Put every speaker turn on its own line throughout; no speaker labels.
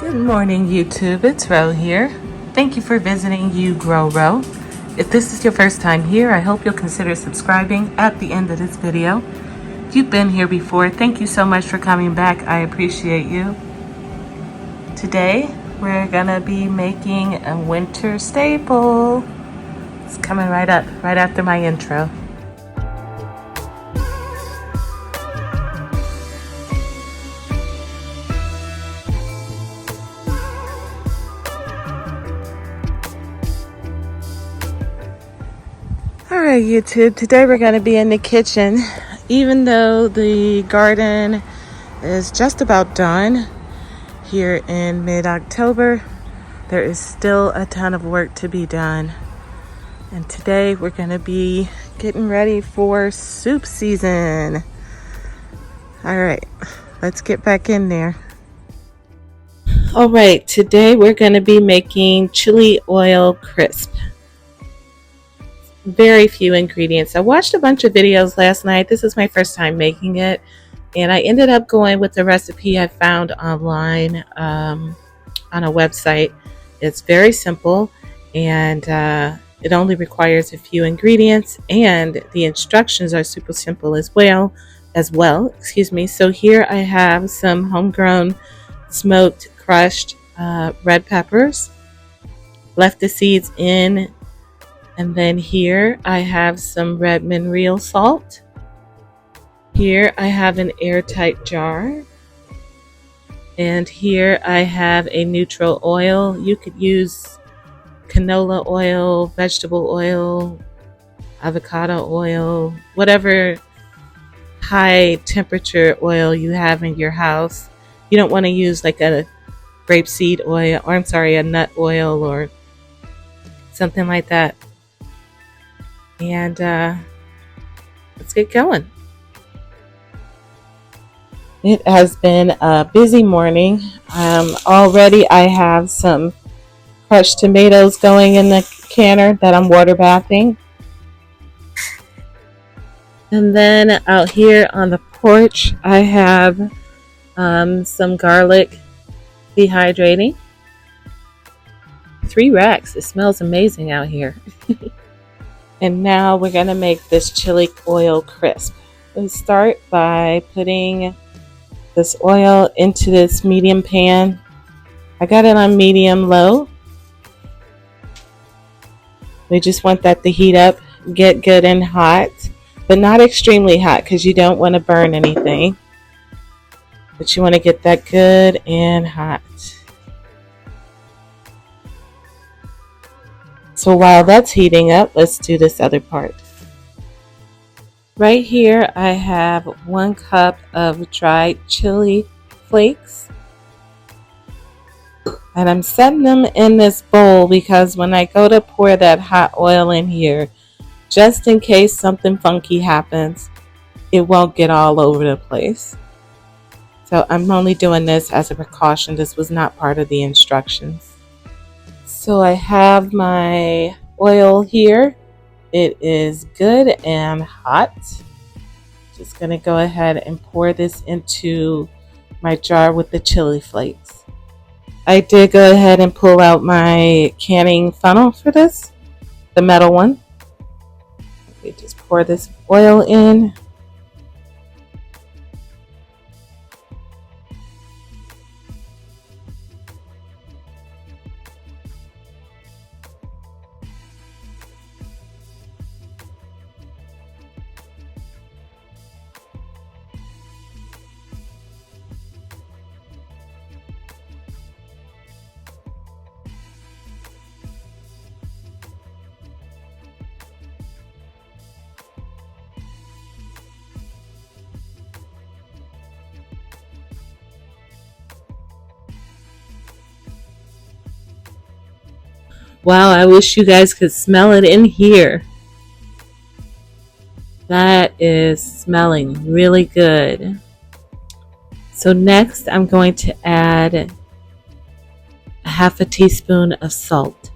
Good morning, YouTube. It's Ro here. Thank you for visiting You Grow Ro. If this is your first time here, I hope you'll consider subscribing at the end of this video. If you've been here before, thank you so much for coming back. I appreciate you. Today, we're gonna be making a winter staple. It's coming right up, right after my intro. Alright, YouTube, today we're going to be in the kitchen. Even though the garden is just about done here in mid-October, there is still a ton of work to be done. And today we're going to be getting ready for soup season. Alright, let's get back in there. Alright, today we're going to be making chili oil crisp. Very few ingredients. I watched a bunch of videos last night. This is my first time making it, and I ended up going with the recipe I found online on a website. It's very simple, and it only requires a few ingredients, and the instructions are super simple as well. So here I have some homegrown smoked crushed red peppers. Left the seeds in. And then here I have some red mineral salt. Here I have an airtight jar. And here I have a neutral oil. You could use canola oil, vegetable oil, avocado oil, whatever high temperature oil you have in your house. You don't want to use like a grapeseed oil, or a nut oil or something like that. And let's get going. It has been a busy morning. Already I have some crushed tomatoes going in the canner that I'm water bathing. And then out here on the porch I have some garlic dehydrating. 3 racks. It smells amazing out here. And now we're going to make this chili oil crisp. We start by putting this oil into this medium pan. I got it on medium low. We just want that to heat up, get good and hot, but not extremely hot because you don't want to burn anything. But you want to get that good and hot. So while that's heating up, let's do this other part. Right here I have 1 cup of dried chili flakes. And I'm setting them in this bowl because when I go to pour that hot oil in here, just in case something funky happens, it won't get all over the place. So I'm only doing this as a precaution. This was not part of the instructions. So I have my oil here. It is good and hot. Just going to go ahead and pour this into my jar with the chili flakes. I did go ahead and pull out my canning funnel for this, the metal one. Okay, just pour this oil in. Wow, I wish you guys could smell it in here. That is smelling really good. So next I'm going to add a 1/2 teaspoon of salt.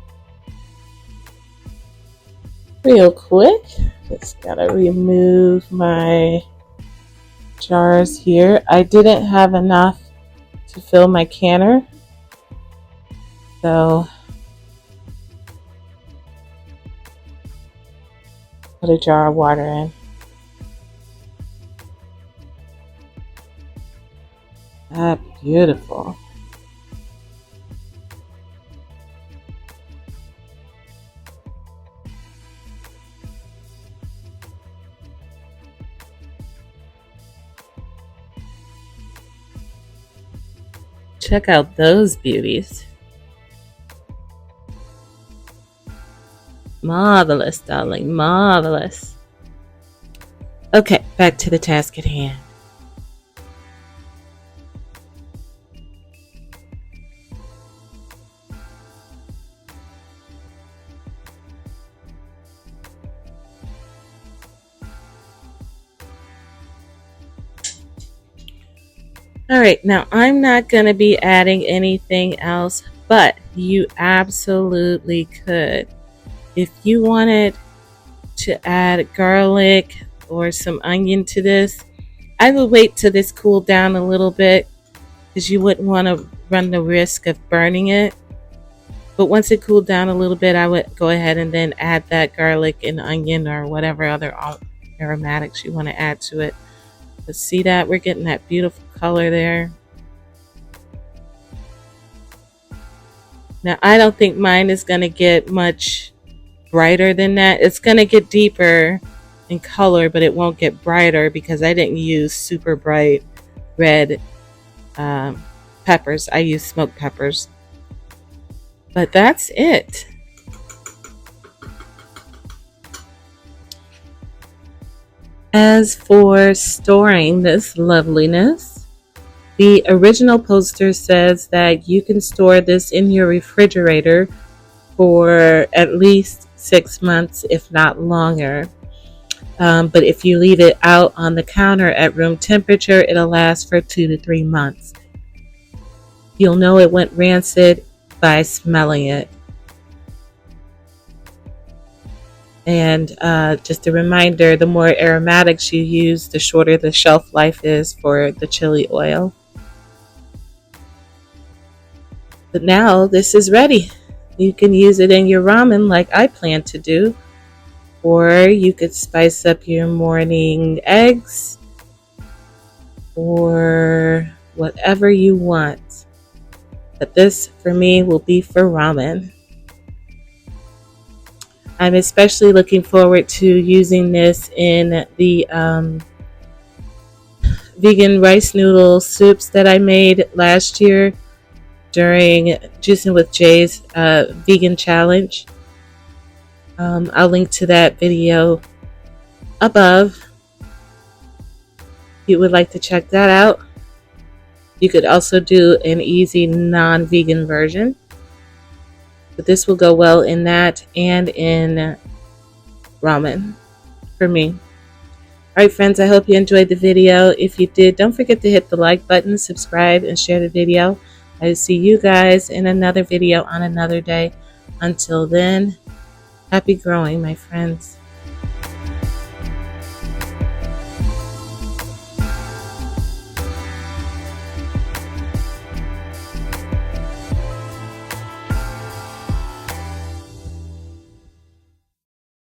Real quick, just gotta remove my jars here. I didn't have enough to fill my canner, So put a jar of water in. Ah, beautiful. Check out those beauties. Marvelous, darling, marvelous. Okay, back to the task at hand. All right, now I'm not going to be adding anything else, but you absolutely could. If you wanted to add garlic or some onion to this, I would wait till this cooled down a little bit because you wouldn't want to run the risk of burning it. But once it cooled down a little bit, I would go ahead and then add that garlic and onion or whatever other aromatics you want to add to it. But see that? We're getting that beautiful color there. Now, I don't think mine is going to get much brighter than that. It's going to get deeper in color, but it won't get brighter because I didn't use super bright red peppers. I used smoked peppers. But that's it. As for storing this loveliness, the original poster says that you can store this in your refrigerator for at least 6 months, if not longer. But if you leave it out on the counter at room temperature, it'll last for 2 to 3 months. You'll know it went rancid by smelling it. And just a reminder, the more aromatics you use, the shorter the shelf life is for the chili oil. But now this is ready. You can use it in your ramen like I plan to do. Or you could spice up your morning eggs or whatever you want. But this, for me, will be for ramen. I'm especially looking forward to using this in the vegan rice noodle soups that I made last year during Juicing with Jay's vegan challenge. I'll link to that video above if you would like to check that out. You could also do an easy non-vegan version, but this will go well in that and in ramen for me. Alright friends, I hope you enjoyed the video. If you did, don't forget to hit the like button, subscribe, and share the video. I see you guys in another video on another day. Until then, happy growing, my friends.